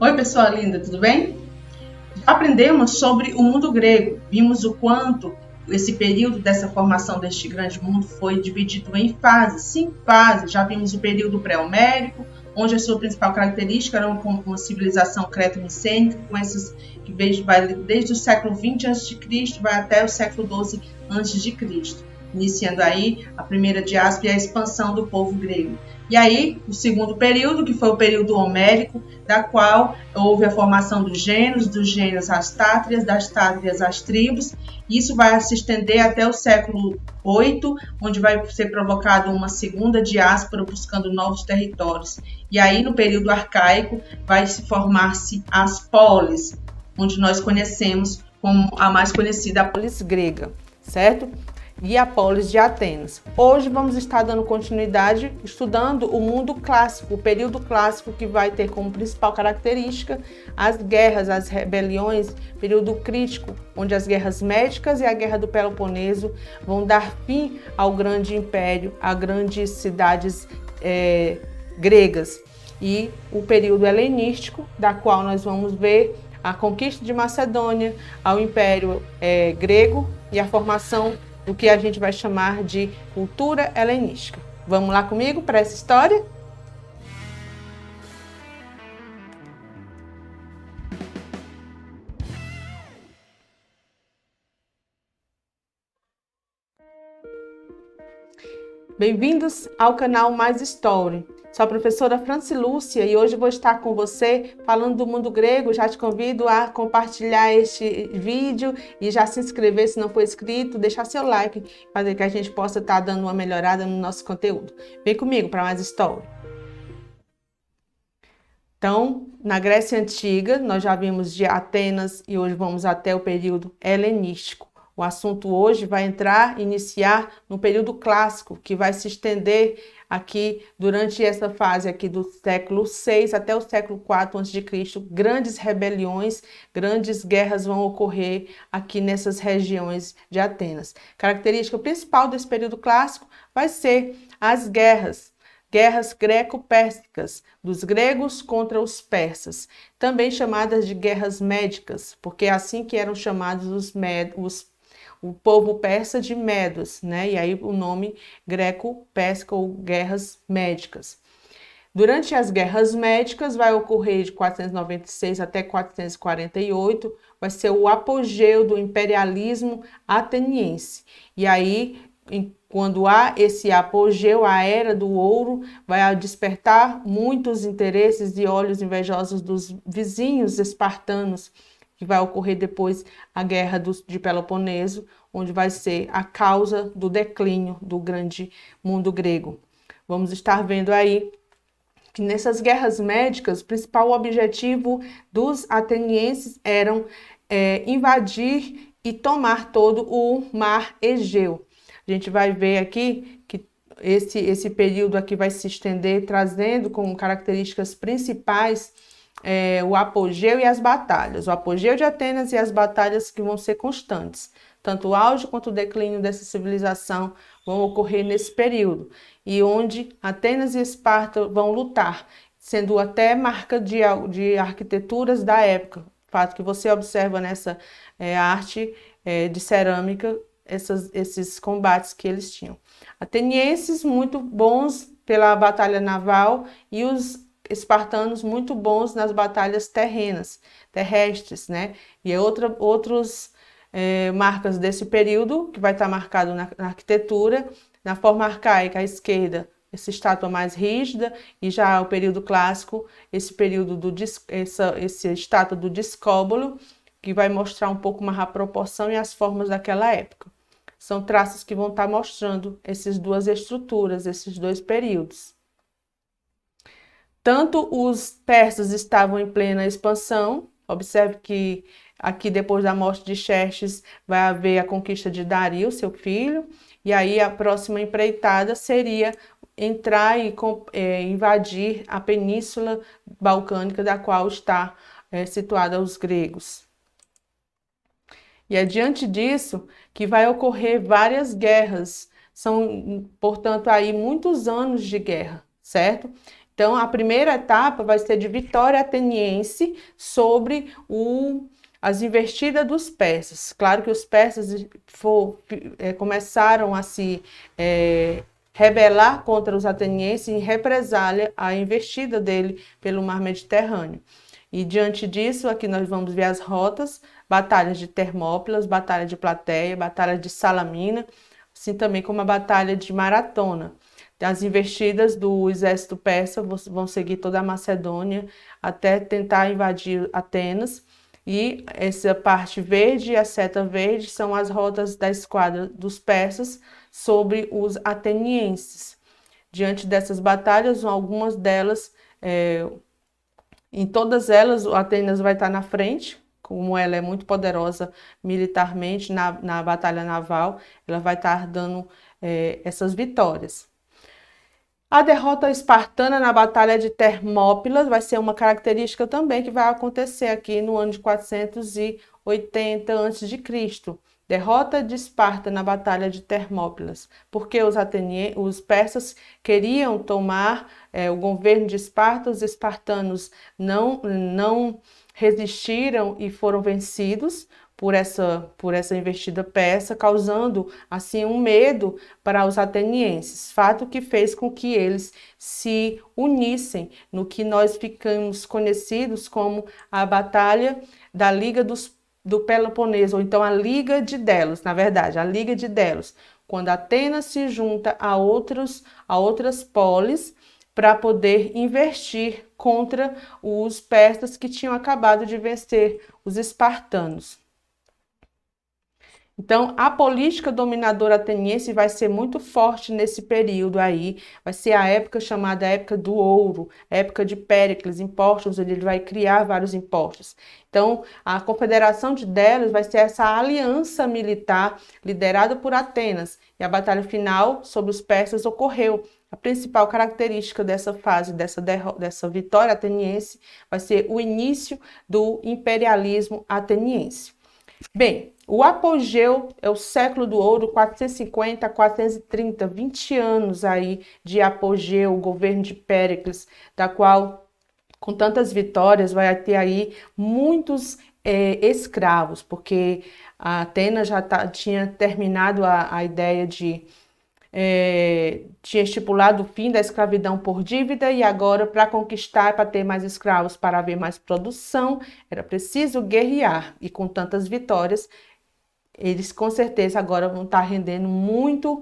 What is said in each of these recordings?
Oi, pessoal linda, tudo bem? Já aprendemos sobre o mundo grego, vimos o quanto esse período dessa formação deste grande mundo foi dividido em fases, 5 fases. Já vimos o período pré-homérico, onde a sua principal característica era uma civilização creto-micênica, com essas que vai desde o século 20 a.C., vai até o século 12 a.C., iniciando aí a primeira diáspora e a expansão do povo grego. E aí, o segundo período, que foi o período homérico, da qual houve a formação dos gêneros às tátrias, das tátrias às tribos. Isso vai se estender até o século VIII, onde vai ser provocada uma segunda diáspora buscando novos territórios. E aí, no período arcaico, vai se formar-se as polis, onde nós conhecemos como a mais conhecida, a polis grega, certo? E a polis de Atenas. Hoje vamos estar dando continuidade estudando o mundo clássico, o período clássico, que vai ter como principal característica as guerras, as rebeliões, período crítico, onde as guerras médicas e a guerra do Peloponeso vão dar fim ao grande império, a grandes cidades gregas. E o período helenístico, da qual nós vamos ver a conquista de Macedônia ao Império grego e a formação do que a gente vai chamar de cultura helenística. Vamos lá comigo para essa história? Bem-vindos ao canal Mais Story. Sou a professora Francilúcia e hoje vou estar com você falando do mundo grego. Já te convido a compartilhar este vídeo e já se inscrever se não for inscrito, deixar seu like para que a gente possa estar dando uma melhorada no nosso conteúdo. Vem comigo para Mais Story. Então, na Grécia Antiga, nós já vimos de Atenas e hoje vamos até o período helenístico. O assunto hoje vai iniciar no período clássico, que vai se estender aqui durante essa fase aqui do século 6 até o século 4 a.C. Grandes rebeliões, grandes guerras vão ocorrer aqui nessas regiões de Atenas. Característica principal desse período clássico vai ser as guerras greco-pérsicas, dos gregos contra os persas, também chamadas de guerras médicas, porque é assim que eram chamados o povo persa de Medos, né? E aí o nome greco-pérsico ou guerras médicas. Durante as guerras médicas, vai ocorrer de 496 até 448, vai ser o apogeu do imperialismo ateniense. E aí, quando há esse apogeu, a era do ouro vai despertar muitos interesses e olhos invejosos dos vizinhos espartanos, que vai ocorrer depois a guerra de Peloponeso, onde vai ser a causa do declínio do grande mundo grego. Vamos estar vendo aí que nessas guerras médicas, o principal objetivo dos atenienses eram invadir e tomar todo o mar Egeu. A gente vai ver aqui que esse período aqui vai se estender, trazendo como características principais o apogeu e as batalhas. O apogeu de Atenas e as batalhas que vão ser constantes. Tanto o auge quanto o declínio dessa civilização vão ocorrer nesse período. E onde Atenas e Esparta vão lutar, sendo até marca de arquiteturas da época. Fato que você observa nessa arte de cerâmica, esses combates que eles tinham. Atenienses muito bons pela batalha naval e os espartanos muito bons nas batalhas terrestres, né? E outros marcas desse período, que vai estar marcado na arquitetura, na forma arcaica, à esquerda, essa estátua mais rígida, e já o período clássico, esse estátua do discóbolo, que vai mostrar um pouco mais a proporção e as formas daquela época. São traços que vão estar mostrando essas duas estruturas, esses dois períodos. Tanto os persas estavam em plena expansão, observe que aqui depois da morte de Xerxes vai haver a conquista de Dario, seu filho, e aí a próxima empreitada seria entrar e invadir a península balcânica, da qual está situada os gregos. E é diante disso que vai ocorrer várias guerras, são, portanto, aí muitos anos de guerra, certo? Então, a primeira etapa vai ser de vitória ateniense sobre as investidas dos persas. Claro que os persas começaram a se rebelar contra os atenienses em represália à investida dele pelo mar Mediterrâneo. E diante disso, aqui nós vamos ver as rotas: batalhas de Termópilas, batalha de Plateia, batalha de Salamina, assim também como a batalha de Maratona. As investidas do exército persa vão seguir toda a Macedônia até tentar invadir Atenas. E essa parte verde e a seta verde são as rotas da esquadra dos persas sobre os atenienses. Diante dessas batalhas, algumas delas, em todas elas, Atenas vai estar na frente, como ela é muito poderosa militarmente na batalha naval, ela vai estar dando essas vitórias. A derrota espartana na Batalha de Termópilas vai ser uma característica também que vai acontecer aqui no ano de 480 a.C. Derrota de Esparta na Batalha de Termópilas, porque os persas queriam tomar o governo de Esparta, os espartanos não resistiram e foram vencidos por essa investida persa, causando assim um medo para os atenienses, fato que fez com que eles se unissem no que nós ficamos conhecidos como a Batalha da Liga do Peloponeso, ou então a Liga de Delos, na verdade, a Liga de Delos, quando Atenas se junta a outras polis para poder investir contra os persas que tinham acabado de vencer os espartanos. Então, a política dominadora ateniense vai ser muito forte nesse período aí, vai ser a época chamada época do ouro, época de Péricles, impostos, ele vai criar vários impostos. Então, a Confederação de Delos vai ser essa aliança militar liderada por Atenas, e a batalha final sobre os persas ocorreu. A principal característica dessa fase, dessa vitória ateniense, vai ser o início do imperialismo ateniense. Bem, o apogeu é o século do ouro, 450 a 430, 20 anos aí de apogeu, o governo de Péricles, da qual, com tantas vitórias, vai ter aí muitos escravos, porque a Atenas já tinha terminado a ideia tinha estipulado o fim da escravidão por dívida, e agora, para conquistar, para ter mais escravos, para haver mais produção, era preciso guerrear, e com tantas vitórias, eles com certeza agora vão estar rendendo muito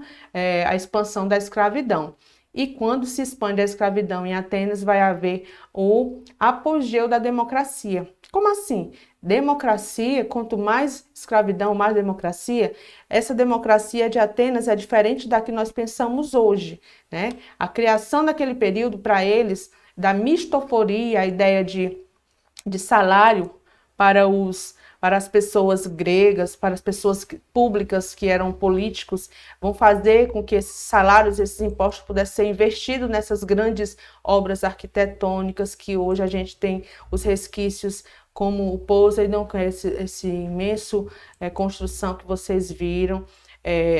a expansão da escravidão. E quando se expande a escravidão em Atenas, vai haver o apogeu da democracia. Como assim? Democracia, quanto mais escravidão, mais democracia. Essa democracia de Atenas é diferente da que nós pensamos hoje, né? A criação daquele período, para eles, da mistoforia, a ideia de salário para as pessoas gregas, para as pessoas públicas que eram políticos, vão fazer com que esses salários, esses impostos pudessem ser investidos nessas grandes obras arquitetônicas que hoje a gente tem os resquícios, como o Poseidon, que é esse imenso construção que vocês viram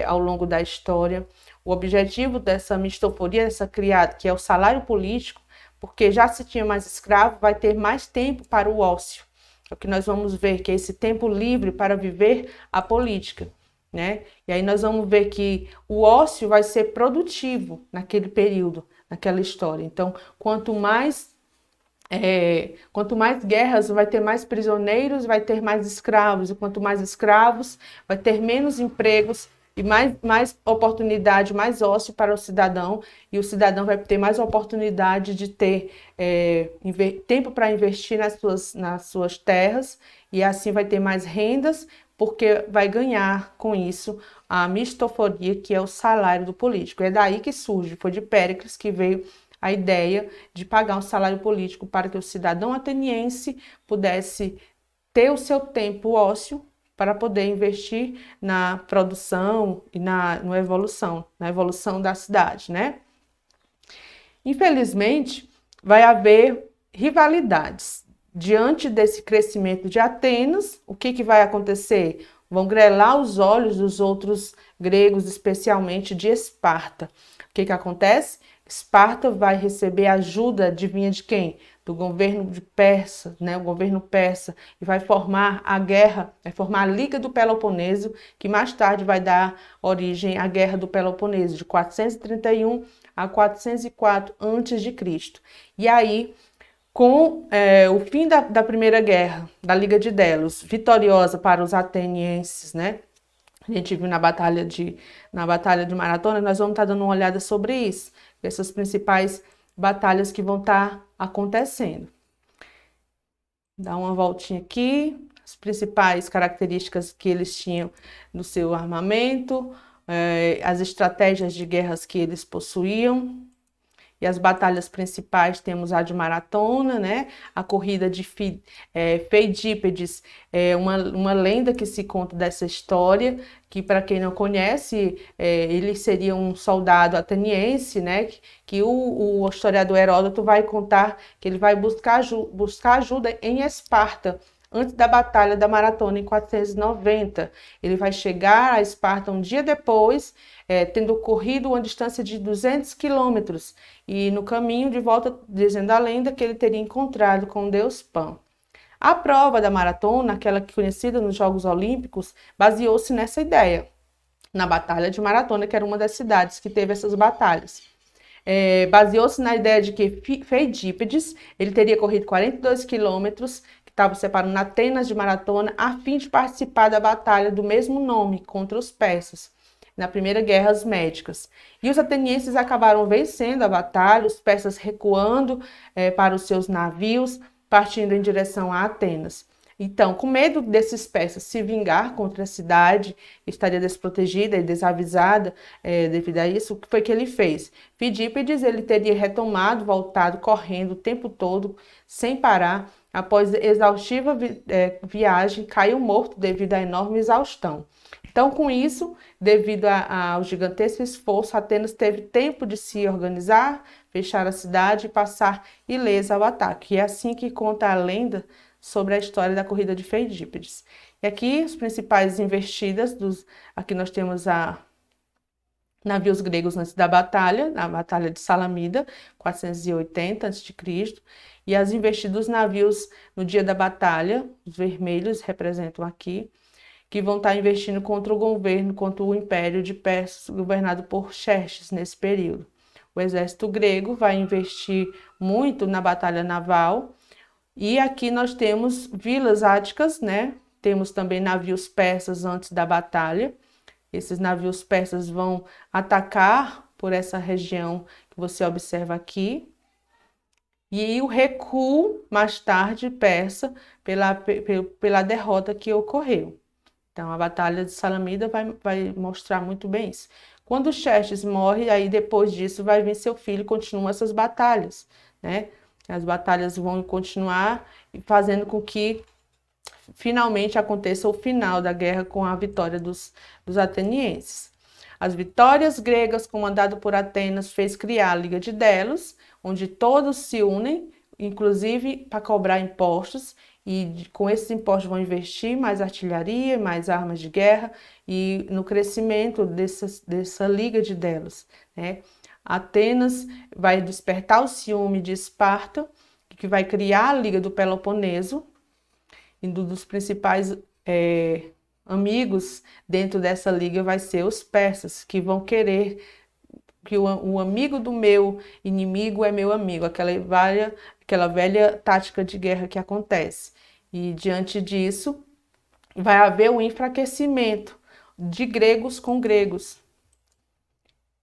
ao longo da história. O objetivo dessa mistoforia, dessa criada, que é o salário político, porque já se tinha mais escravo, vai ter mais tempo para o ócio. É o que nós vamos ver, que é esse tempo livre para viver a política, né? E aí nós vamos ver que o ócio vai ser produtivo naquele período, naquela história. Então, quanto mais guerras, vai ter mais prisioneiros, vai ter mais escravos, e quanto mais escravos, vai ter menos empregos, e mais oportunidade, mais ócio para o cidadão, e o cidadão vai ter mais oportunidade de ter tempo para investir nas suas terras, e assim vai ter mais rendas, porque vai ganhar com isso a mistoforia, que é o salário do político. É daí que surge, foi de Péricles que veio a ideia de pagar um salário político para que o cidadão ateniense pudesse ter o seu tempo ósseo para poder investir na produção e na evolução da cidade, né? Infelizmente, vai haver rivalidades. Diante desse crescimento de Atenas, o que vai acontecer? Vão grelar os olhos dos outros gregos, especialmente de Esparta. O que acontece? Esparta vai receber ajuda, adivinha de quem? Do governo de Persa, né? O governo persa, e vai formar a guerra, vai formar a Liga do Peloponeso, que mais tarde vai dar origem à Guerra do Peloponeso, de 431 a 404 a.C. E aí, com o fim da Primeira Guerra, da Liga de Delos, vitoriosa para os atenienses, né? A gente viu na batalha de Maratona, nós vamos estar dando uma olhada sobre isso, essas principais batalhas que vão estar acontecendo. Dá uma voltinha aqui, as principais características que eles tinham no seu armamento, as estratégias de guerras que eles possuíam. E as batalhas principais temos a de Maratona, né? A corrida de Feidípedes, é uma lenda que se conta dessa história, que para quem não conhece, ele seria um soldado ateniense, né? Que o historiador Heródoto vai contar que ele vai buscar ajuda em Esparta, antes da Batalha da Maratona, em 490. Ele vai chegar a Esparta um dia depois, tendo corrido uma distância de 200 quilômetros, e no caminho de volta, dizendo a lenda, que ele teria encontrado com o deus Pan. A prova da maratona, aquela conhecida nos Jogos Olímpicos, baseou-se nessa ideia, na Batalha de Maratona, que era uma das cidades que teve essas batalhas. Baseou-se na ideia de que Feidípedes ele teria corrido 42 quilômetros, que estavam separando Atenas de Maratona, a fim de participar da batalha do mesmo nome contra os persas, na Primeira Guerra Médicas. E os atenienses acabaram vencendo a batalha, os persas recuando para os seus navios, partindo em direção a Atenas. Então, com medo desses persas se vingar contra a cidade, estaria desprotegida e desavisada devido a isso, o que foi que ele fez? Fidípedes, ele teria retomado, voltado, correndo o tempo todo, sem parar. Após exaustiva viagem, caiu morto devido à enorme exaustão. Então, com isso, devido ao gigantesco esforço, Atenas teve tempo de se organizar, fechar a cidade e passar ilesa ao ataque. E é assim que conta a lenda sobre a história da corrida de Feidípedes. E aqui, as principais investidas, aqui nós temos navios gregos antes da batalha, na Batalha de Salamida, 480 a.C., e as investidas dos navios no dia da batalha, os vermelhos representam aqui, que vão estar investindo contra o Império de Persas, governado por Xerxes nesse período. O exército grego vai investir muito na batalha naval, e aqui nós temos vilas áticas, né? Temos também navios persas antes da batalha. Esses navios persas vão atacar por essa região que você observa aqui. E o recuo, mais tarde, persa, pela derrota que ocorreu. Então, a Batalha de Salamida vai mostrar muito bem isso. Quando Xerxes morre, aí depois disso vai vir seu filho e continuam essas batalhas, né? As batalhas vão continuar fazendo com que finalmente aconteça o final da guerra com a vitória dos atenienses. As vitórias gregas, comandado por Atenas, fez criar a Liga de Delos, onde todos se unem, inclusive para cobrar impostos, e com esses impostos vão investir mais artilharia, mais armas de guerra e no crescimento dessa Liga de Delos, né? Atenas vai despertar o ciúme de Esparta, que vai criar a Liga do Peloponeso, e um dos principais amigos dentro dessa liga vai ser os persas, que vão querer que o amigo do meu inimigo é meu amigo, aquela velha tática de guerra que acontece. E diante disso, vai haver um enfraquecimento de gregos com gregos,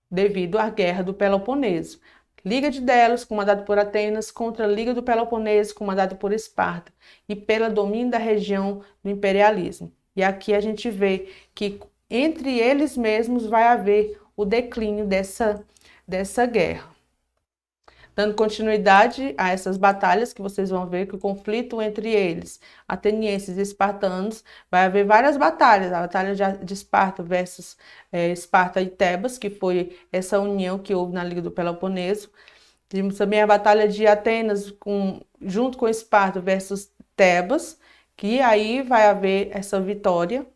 devido à Guerra do Peloponeso. Liga de Delos, comandado por Atenas, contra a Liga do Peloponeso, comandada por Esparta, e pelo domínio da região do imperialismo. E aqui a gente vê que entre eles mesmos vai haver o declínio dessa guerra. Dando continuidade a essas batalhas, que vocês vão ver que o conflito entre eles, atenienses e espartanos, vai haver várias batalhas. A batalha de Esparta versus Esparta e Tebas, que foi essa união que houve na Liga do Peloponeso. Temos também a batalha de Atenas junto com Esparta versus Tebas, que aí vai haver essa vitória.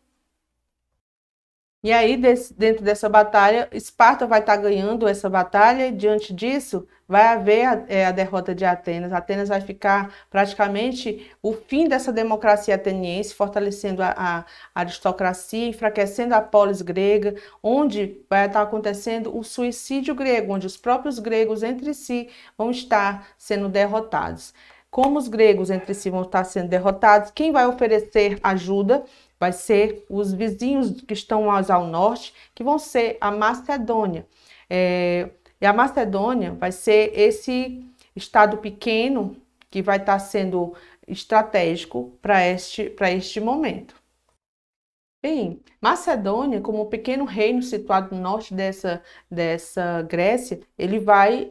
E aí, dentro dessa batalha, Esparta vai estar ganhando essa batalha, e diante disso, vai haver a derrota de Atenas. Atenas vai ficar praticamente o fim dessa democracia ateniense, fortalecendo a aristocracia, enfraquecendo a polis grega, onde vai estar acontecendo o suicídio grego, onde os próprios gregos entre si vão estar sendo derrotados. Como os gregos entre si vão estar sendo derrotados, quem vai oferecer ajuda vai ser os vizinhos que estão mais ao norte, que vão ser a Macedônia. E a Macedônia vai ser esse estado pequeno que vai estar sendo estratégico para este momento. Bem, Macedônia, como um pequeno reino situado no norte dessa Grécia, ele vai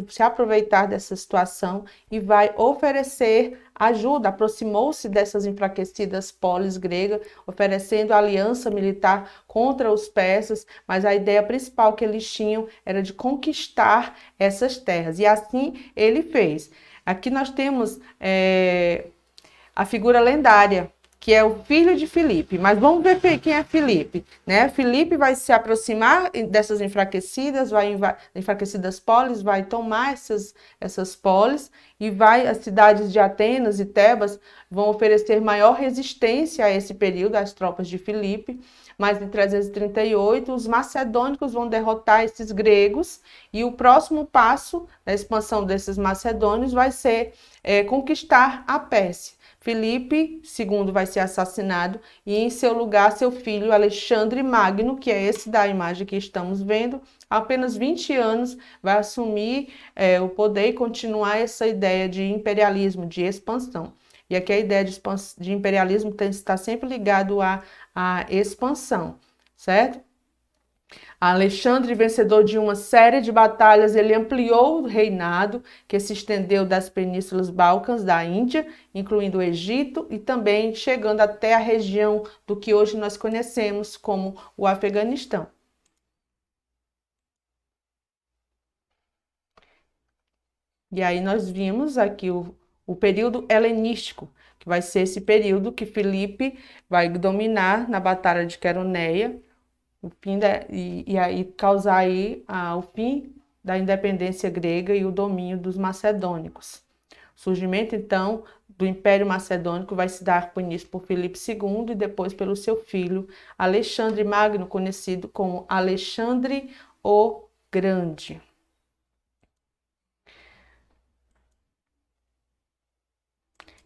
se aproveitar dessa situação e vai oferecer ajuda, aproximou-se dessas enfraquecidas polis gregas, oferecendo aliança militar contra os persas, mas a ideia principal que eles tinham era de conquistar essas terras, e assim ele fez. Aqui nós temos a figura lendária, que é o filho de Filipe. Mas vamos ver quem é Filipe, né? Filipe vai se aproximar dessas enfraquecidas polis, vai tomar essas polis e as cidades de Atenas e Tebas vão oferecer maior resistência a esse período, às tropas de Filipe. Mas em 338, os macedônicos vão derrotar esses gregos e o próximo passo da expansão desses macedônios vai ser conquistar a Pérsia. Filipe II vai ser assassinado e em seu lugar seu filho Alexandre Magno, que é esse da imagem que estamos vendo, há apenas 20 anos vai assumir o poder e continuar essa ideia de imperialismo, de expansão. E aqui a ideia de imperialismo está sempre ligado à expansão, certo? Alexandre, vencedor de uma série de batalhas, ele ampliou o reinado, que se estendeu das penínsulas Balcãs da Índia, incluindo o Egito, e também chegando até a região do que hoje nós conhecemos como o Afeganistão. E aí nós vimos aqui o período helenístico, que vai ser esse período que Filipe vai dominar na Batalha de Queroneia, e aí causar aí o fim da independência grega e o domínio dos macedônicos. O surgimento, então, do Império Macedônico vai se dar com início por Filipe II e depois pelo seu filho Alexandre Magno, conhecido como Alexandre o Grande.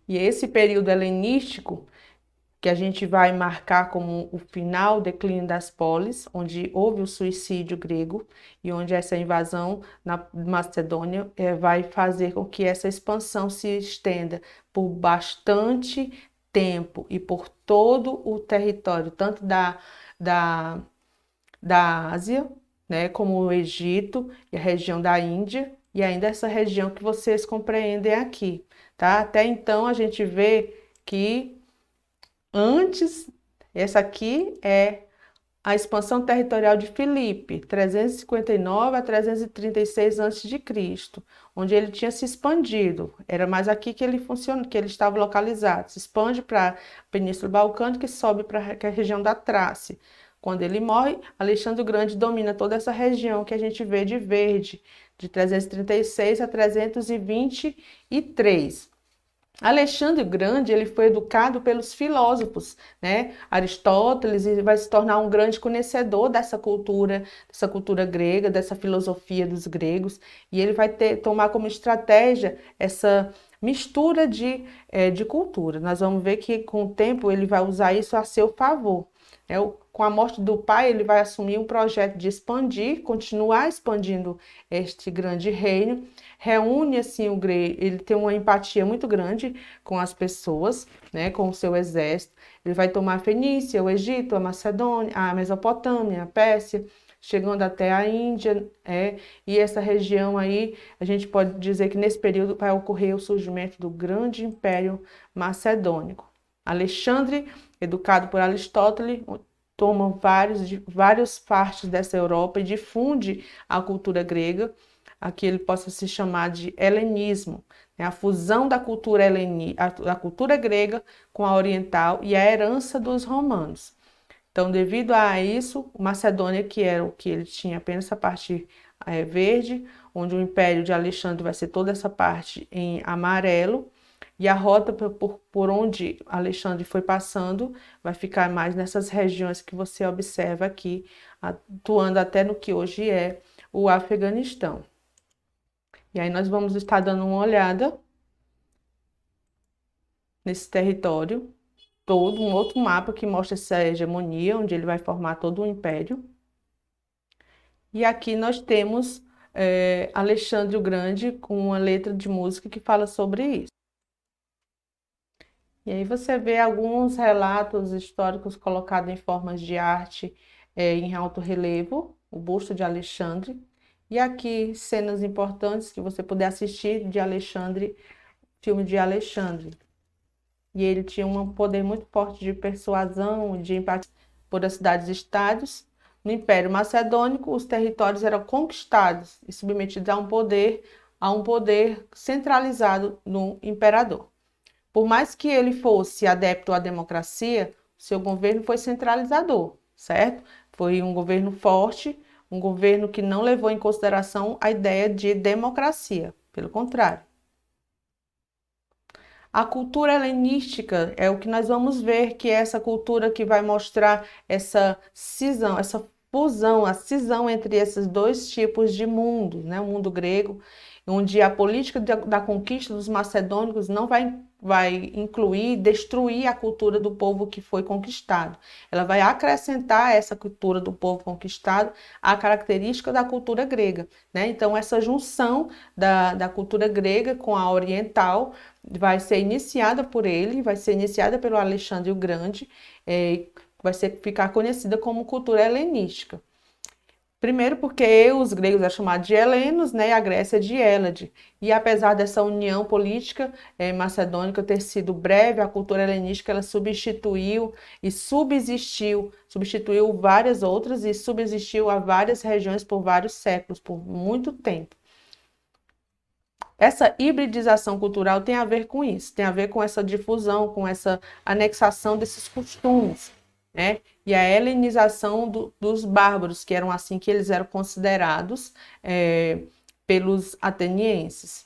E esse período helenístico que a gente vai marcar como o final, o declínio das polis, onde houve o suicídio grego e onde essa invasão na Macedônia vai fazer com que essa expansão se estenda por bastante tempo e por todo o território, tanto da Ásia, né, como o Egito e a região da Índia, e ainda essa região que vocês compreendem aqui, tá? Até então a gente vê que antes, essa aqui é a expansão territorial de Filipe, 359 a 336 a.C., onde ele tinha se expandido. Era mais aqui que ele que ele estava localizado. Se expande para a Península Balcânica e sobe para a região da Trácia. Quando ele morre, Alexandre o Grande domina toda essa região que a gente vê de verde, de 336 a 323. Alexandre o Grande, ele foi educado pelos filósofos, né? Aristóteles, e vai se tornar um grande conhecedor dessa cultura grega, dessa filosofia dos gregos, e ele vai tomar como estratégia essa mistura de cultura. Nós vamos ver que com o tempo ele vai usar isso a seu favor. Com a morte do pai, ele vai assumir um projeto de expandir, continuar expandindo este grande reino, reúne assim o grego, ele tem uma empatia muito grande com as pessoas, né, com o seu exército. Ele vai tomar a Fenícia, o Egito, a Macedônia, a Mesopotâmia, a Pérsia, chegando até a Índia, e essa região aí, a gente pode dizer que nesse período vai ocorrer o surgimento do grande Império Macedônico. Alexandre, educado por Aristóteles, toma várias partes dessa Europa e difunde a cultura grega, a que ele possa se chamar de helenismo, né? A fusão da cultura grega com a oriental e a herança dos romanos. Então, devido a isso, Macedônia, que era o que ele tinha apenas essa parte verde, onde o Império de Alexandre vai ser toda essa parte em amarelo, e a rota por onde Alexandre foi passando vai ficar mais nessas regiões que você observa aqui, atuando até no que hoje é o Afeganistão. E aí nós vamos estar dando uma olhada nesse território todo, um outro mapa que mostra essa hegemonia, onde ele vai formar todo o império. E aqui nós temos Alexandre o Grande com uma letra de música que fala sobre isso. E aí você vê alguns relatos históricos colocados em formas de arte em alto relevo, o busto de Alexandre. E aqui cenas importantes que você puder assistir de Alexandre, filme de Alexandre. E ele tinha um poder muito forte de persuasão, de empatia por as cidades-estados. No Império Macedônico, os territórios eram conquistados e submetidos a um poder centralizado no imperador. Por mais que ele fosse adepto à democracia, seu governo foi centralizador, certo? Foi um governo forte, um governo que não levou em consideração a ideia de democracia, pelo contrário. A cultura helenística é o que nós vamos ver, que é essa cultura que vai mostrar essa cisão, essa fusão, a cisão entre esses dois tipos de mundo, né? O mundo grego, onde a política da conquista dos macedônicos não vai incluir, destruir a cultura do povo que foi conquistado. Ela vai acrescentar essa cultura do povo conquistado à característica da cultura grega, né? Então, essa junção da cultura grega com a oriental vai ser iniciada por ele, vai ser iniciada pelo Alexandre o Grande, vai ficar conhecida como cultura helenística. Primeiro porque os gregos eram chamados de helenos, né, e a Grécia de Hélade. E apesar dessa união política macedônica ter sido breve, a cultura helenística ela substituiu e subsistiu várias outras e subsistiu a várias regiões por vários séculos, por muito tempo. Essa hibridização cultural tem a ver com isso, tem a ver com essa difusão, com essa anexação desses costumes, né? E a helenização dos bárbaros, que eram assim que eles eram considerados pelos atenienses.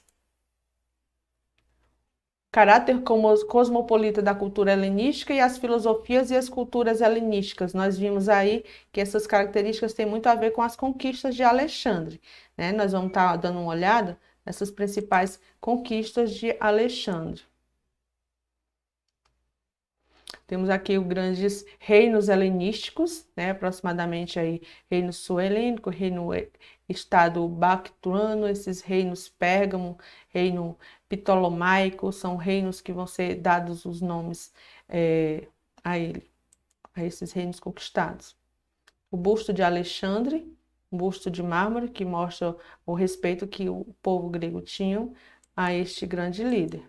Caráter cosmopolita da cultura helenística e as filosofias e as culturas helenísticas. Nós vimos aí que essas características têm muito a ver com as conquistas de Alexandre, né? Nós vamos estar dando uma olhada nessas principais conquistas de Alexandre. Temos aqui os grandes reinos helenísticos, né? Aproximadamente aí reino sul-helênico, reino estado bactriano, esses reinos Pérgamo, reino ptolomaico, são reinos que vão ser dados os nomes a esses reinos conquistados. O busto de Alexandre, um busto de mármore que mostra o respeito que o povo grego tinha a este grande líder.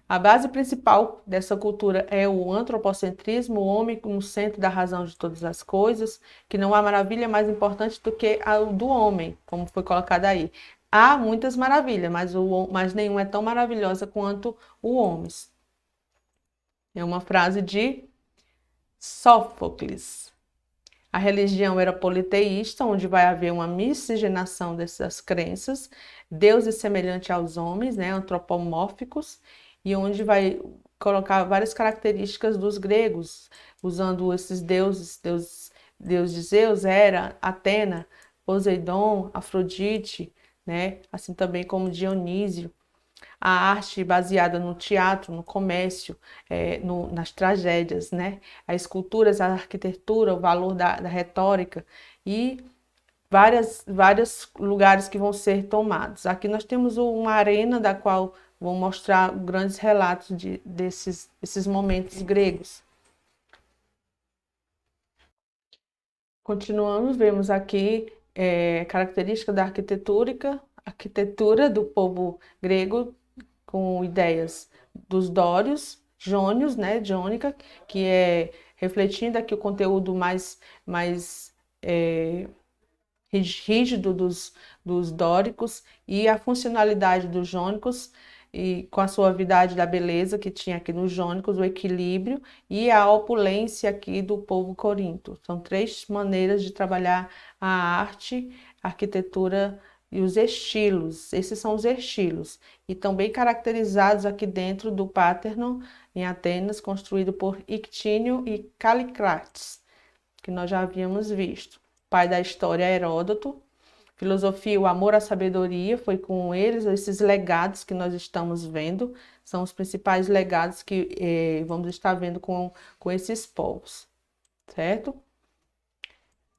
A base principal dessa cultura é o antropocentrismo, o homem no centro da razão de todas as coisas, que não há maravilha mais importante do que a do homem, como foi colocado aí. Há muitas maravilhas, mas nenhuma é tão maravilhosa quanto o homem. É uma frase de Sófocles. A religião era politeísta, onde vai haver uma miscigenação dessas crenças, deuses semelhantes aos homens, né, antropomórficos, e onde vai colocar várias características dos gregos, usando esses deuses de Zeus, Hera, Atena, Poseidon, Afrodite, né, assim também como Dionísio. A arte baseada no teatro, no comércio, nas tragédias, né? As esculturas, a arquitetura, o valor da retórica e vários lugares que vão ser tomados. Aqui nós temos uma arena da qual vou mostrar grandes relatos desses momentos gregos. Continuamos, vemos aqui característica da arquitetura do povo grego, com ideias dos dórios, jônios, né, jônica, que é refletindo aqui o conteúdo mais rígido dos dóricos, e a funcionalidade dos jônicos, e com a suavidade da beleza que tinha aqui nos jônicos, o equilíbrio e a opulência aqui do povo corinto. São 3 maneiras de trabalhar a arte, a arquitetura e os estilos. Esses são os estilos e estão bem caracterizados aqui dentro do Parthenon em Atenas, construído por Ictínio e Callicrates, que nós já havíamos visto. Pai da história, Heródoto. Filosofia, o amor à sabedoria, foi com eles, esses legados que nós estamos vendo, são os principais legados que vamos estar vendo com esses povos, certo?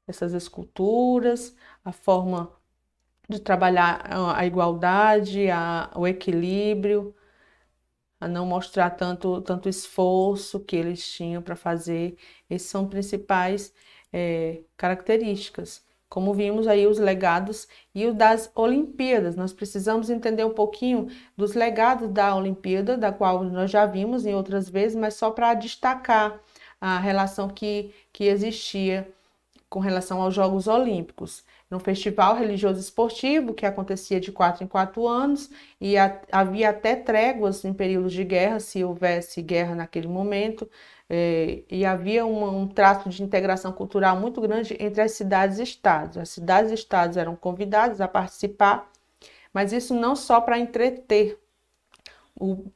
Essas esculturas, a forma de trabalhar a igualdade, o equilíbrio, a não mostrar tanto esforço que eles tinham para fazer. Esses são principais características. Como vimos aí os legados e o das Olimpíadas. Nós precisamos entender um pouquinho dos legados da Olimpíada, da qual nós já vimos em outras vezes, mas só para destacar a relação que existia com relação aos Jogos Olímpicos. Um festival religioso esportivo que acontecia de 4 em 4 anos e havia até tréguas em períodos de guerra, se houvesse guerra naquele momento, e havia um traço de integração cultural muito grande entre as cidades e estados. As cidades e estados eram convidados a participar, mas isso não só para entreter.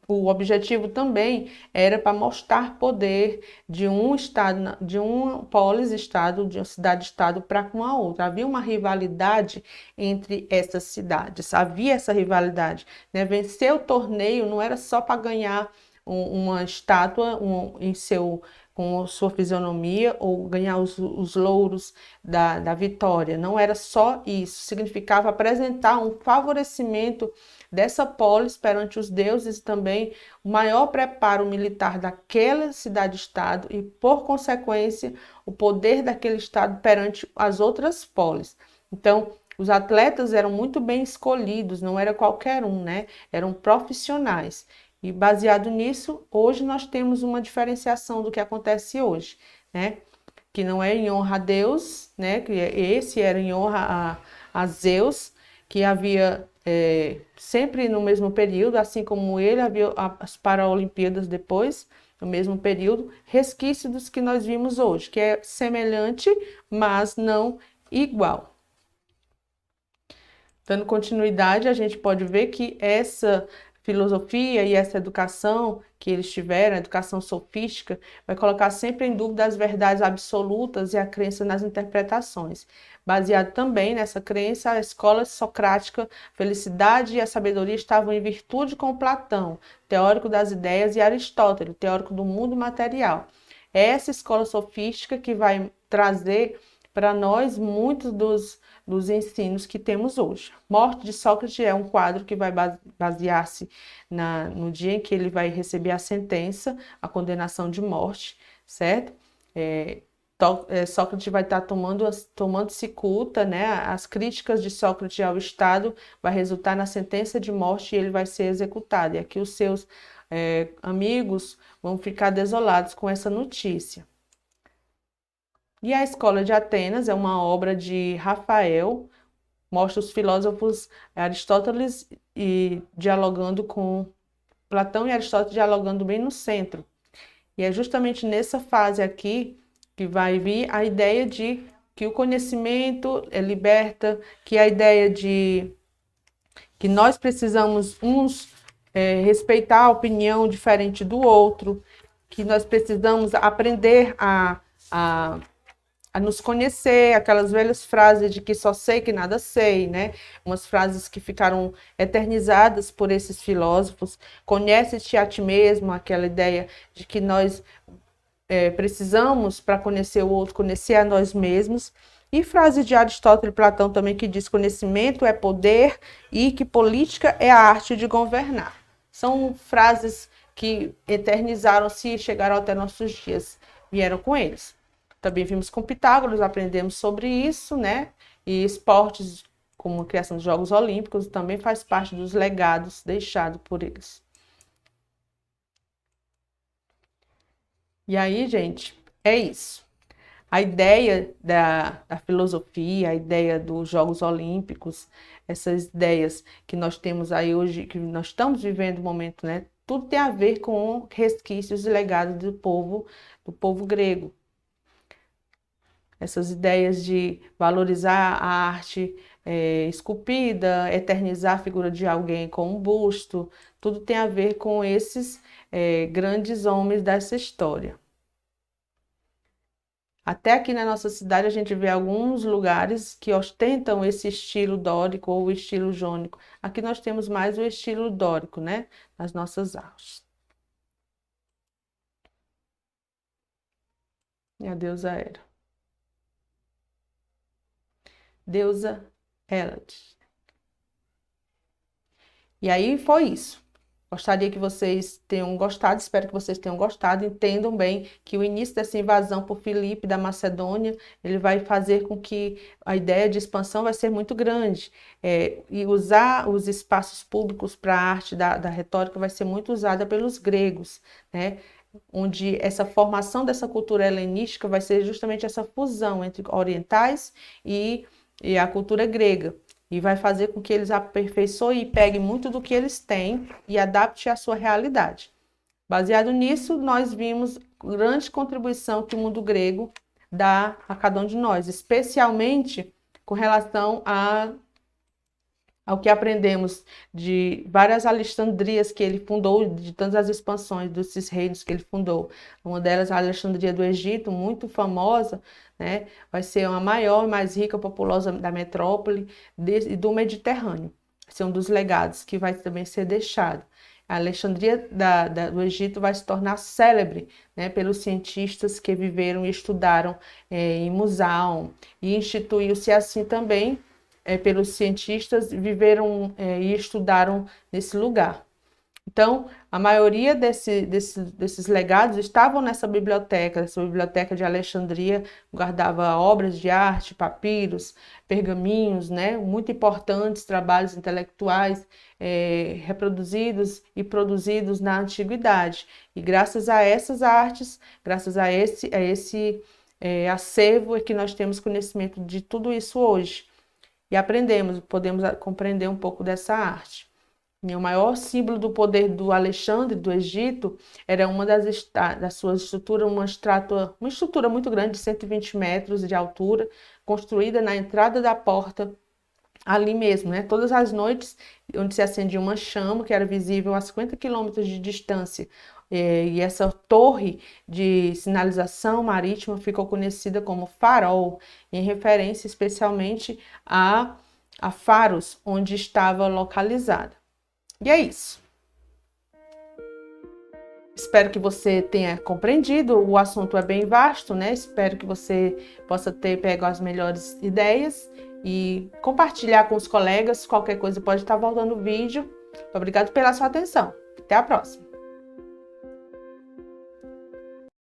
O objetivo também era para mostrar poder de um estado, de um polis-estado, de uma cidade-estado para com a outra. Havia uma rivalidade entre essas cidades, havia essa rivalidade, né? Vencer o torneio não era só para ganhar uma estátua com sua fisionomia ou ganhar os louros da vitória. Não era só isso, significava apresentar um favorecimento dessa polis perante os deuses e também o maior preparo militar daquela cidade-estado e, por consequência, o poder daquele estado perante as outras polis. Então, os atletas eram muito bem escolhidos, não era qualquer um, né? Eram profissionais. E baseado nisso, hoje nós temos uma diferenciação do que acontece hoje, né? Que não é em honra a Deus, né? Que esse era em honra a Zeus, que havia sempre no mesmo período, assim como ele, havia as Paralimpíadas depois, no mesmo período, resquício dos que nós vimos hoje, que é semelhante, mas não igual. Dando continuidade, a gente pode ver que essa filosofia e essa educação que eles tiveram, a educação sofística, vai colocar sempre em dúvida as verdades absolutas e a crença nas interpretações. Baseado também nessa crença, a escola socrática, felicidade e a sabedoria estavam em virtude com Platão, teórico das ideias, e Aristóteles, teórico do mundo material. É essa escola sofística que vai trazer para nós muitos dos ensinos que temos hoje. Morte de Sócrates é um quadro que vai basear-se no dia em que ele vai receber a sentença, a condenação de morte, certo? Sócrates vai estar tomando cicuta, né? As críticas de Sócrates ao Estado vai resultar na sentença de morte e ele vai ser executado. E aqui os seus amigos vão ficar desolados com essa notícia. E a Escola de Atenas é uma obra de Rafael, mostra os filósofos Aristóteles e dialogando com Platão e Aristóteles dialogando bem no centro. E é justamente nessa fase aqui que vai vir a ideia de que o conhecimento liberta, que a ideia de que nós precisamos respeitar a opinião diferente do outro, que nós precisamos aprender a nos conhecer, aquelas velhas frases de que só sei que nada sei, né? Umas frases que ficaram eternizadas por esses filósofos. Conhece-te a ti mesmo, aquela ideia de que nós precisamos, para conhecer o outro, conhecer a nós mesmos. E frase de Aristóteles e Platão também que diz: conhecimento é poder e que política é a arte de governar. São frases que eternizaram-se e chegaram até nossos dias, vieram com eles. Também vimos com Pitágoras, aprendemos sobre isso, né? E esportes como a criação de Jogos Olímpicos também faz parte dos legados deixados por eles. E aí, gente, é isso. A ideia da filosofia, a ideia dos Jogos Olímpicos, essas ideias que nós temos aí hoje, que nós estamos vivendo o momento, né? Tudo tem a ver com resquícios e legados do povo grego. Essas ideias de valorizar a arte esculpida, eternizar a figura de alguém com um busto, tudo tem a ver com esses grandes homens dessa história. Até aqui na nossa cidade a gente vê alguns lugares que ostentam esse estilo dórico ou o estilo jônico. Aqui nós temos mais o estilo dórico, né? Nas nossas artes. E a deusa Hera. Deusa Hélade. E aí foi isso. Gostaria que vocês tenham gostado, espero que vocês tenham gostado. Entendam bem que o início dessa invasão por Filipe da Macedônia, ele vai fazer com que a ideia de expansão vai ser muito grande. E usar os espaços públicos para a arte da retórica vai ser muito usada pelos gregos, né? Onde essa formação dessa cultura helenística vai ser justamente essa fusão entre orientais e a cultura grega. E vai fazer com que eles aperfeiçoem e peguem muito do que eles têm e adapte à sua realidade. Baseado nisso, nós vimos grande contribuição que o mundo grego dá a cada um de nós, especialmente com relação ao que aprendemos de várias Alexandrias que ele fundou, de tantas as expansões desses reinos que ele fundou. Uma delas, a Alexandria do Egito, muito famosa, né? Vai ser a maior e mais rica, populosa da metrópole e do Mediterrâneo. Vai ser um dos legados que vai também ser deixado. A Alexandria do Egito vai se tornar célebre, né, pelos cientistas que viveram e estudaram em Musão, e instituiu-se assim também pelos cientistas viveram e estudaram nesse lugar. Então, a maioria desses legados estavam nessa biblioteca de Alexandria, guardava obras de arte, papiros, pergaminhos, né, muito importantes, trabalhos intelectuais reproduzidos e produzidos na antiguidade. E graças a essas artes, graças a esse acervo, é que nós temos conhecimento de tudo isso hoje. E podemos compreender um pouco dessa arte. E o maior símbolo do poder do Alexandre, do Egito, era uma das suas estruturas, uma estrutura muito grande, de 120 metros de altura, construída na entrada da porta, ali mesmo, né? Todas as noites, onde se acendia uma chama, que era visível a 50 quilômetros de distância. E essa torre de sinalização marítima ficou conhecida como Farol, em referência especialmente a Faros, onde estava localizada. E é isso. Espero que você tenha compreendido. O assunto é bem vasto, né? Espero que você possa ter pego as melhores ideias e compartilhar com os colegas. Qualquer coisa pode estar voltando o vídeo. Obrigado pela sua atenção. Até a próxima.